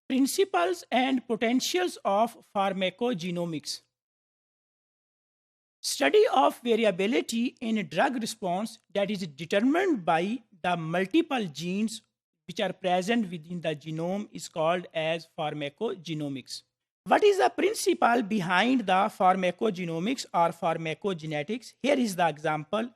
Principles and potentials of pharmacogenomics. Study of variability in drug response that is determined by the multiple genes which are present within the genome is called as pharmacogenomics. What is the principle behind the pharmacogenomics or pharmacogenetics? Here is the example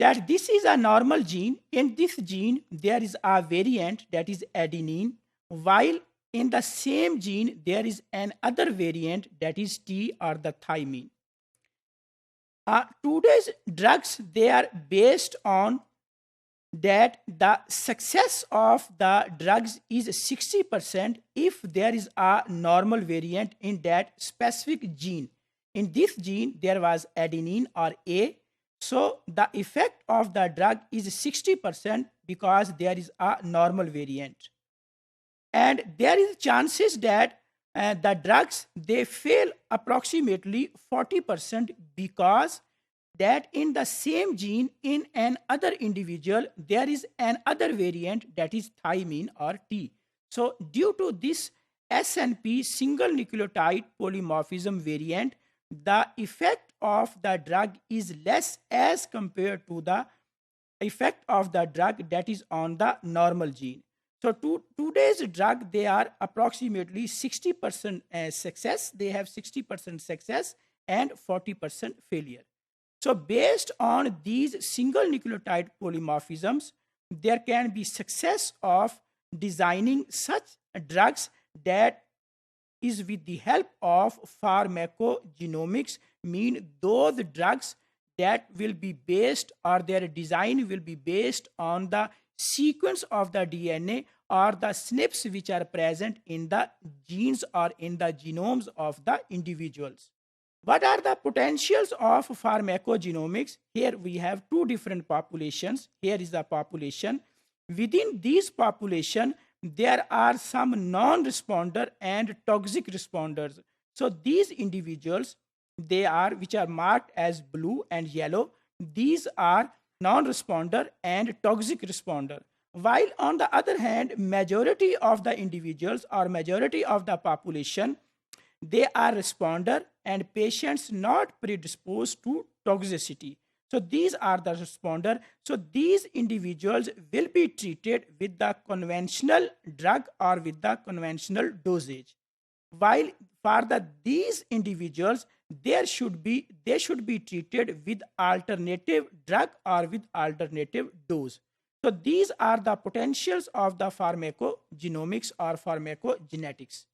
that this is a normal gene. In this gene, there is a variant that is adenine, while in the same gene, there is another variant that is T or the thymine. Today's drugs, they are based on that the success of the drugs is 60% if there is a normal variant in that specific gene. In this gene, there was adenine or A. So the effect of the drug is 60% because there is a normal variant. And there is chances that the drugs, they fail approximately 40% because that in the same gene in another individual there is another variant that is thymine or T. So due to this SNP single nucleotide polymorphism variant, the effect of the drug is less as compared to the effect of the drug that is on the normal gene. So today's drug, they are approximately 60% success. They have 60% success and 40% failure. So based on these single nucleotide polymorphisms, there can be success of designing such drugs that is with the help of pharmacogenomics, mean those drugs that will be based or their design will be based on the sequence of the DNA or the SNPs which are present in the genes or in the genomes of the individuals. What are the potentials of pharmacogenomics? Here we have two different populations. Here is the population. Within these population, there are some non-responder and toxic responders. So these individuals, they are which are marked as blue and yellow. These are non-responder and toxic responder. While on the other hand, majority of the individuals or majority of the population, they are responder and patients not predisposed to toxicity. So these are the responder. So these individuals will be treated with the conventional drug or with the conventional dosage. While for these individuals, they should be treated with alternative drug or with alternative dose. So these are the potentials of the pharmacogenomics or pharmacogenetics.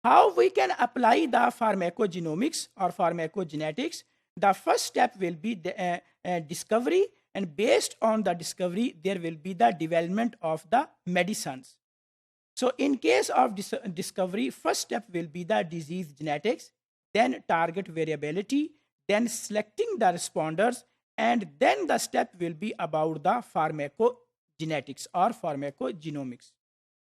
How we can apply the pharmacogenomics or pharmacogenetics? The first step will be the discovery, and based on the discovery, there will be the development of the medicines. So in case of discovery, first step will be the disease genetics, then target variability, then selecting the responders, and then the step will be about the pharmacogenetics or pharmacogenomics.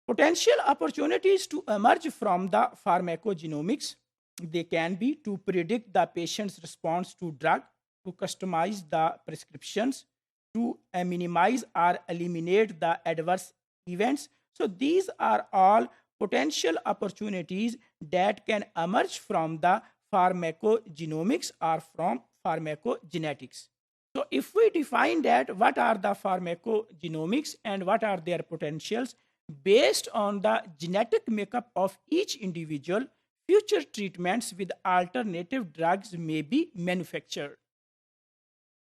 Potential opportunities to emerge from the pharmacogenomics, they can be to predict the patient's response to drug, to customize the prescriptions, to minimize or eliminate the adverse events. So these are all potential opportunities that can emerge from the pharmacogenomics or from pharmacogenetics. So if we define that, what are the pharmacogenomics and what are their potentials? Based on the genetic makeup of each individual, future treatments with alternative drugs may be manufactured.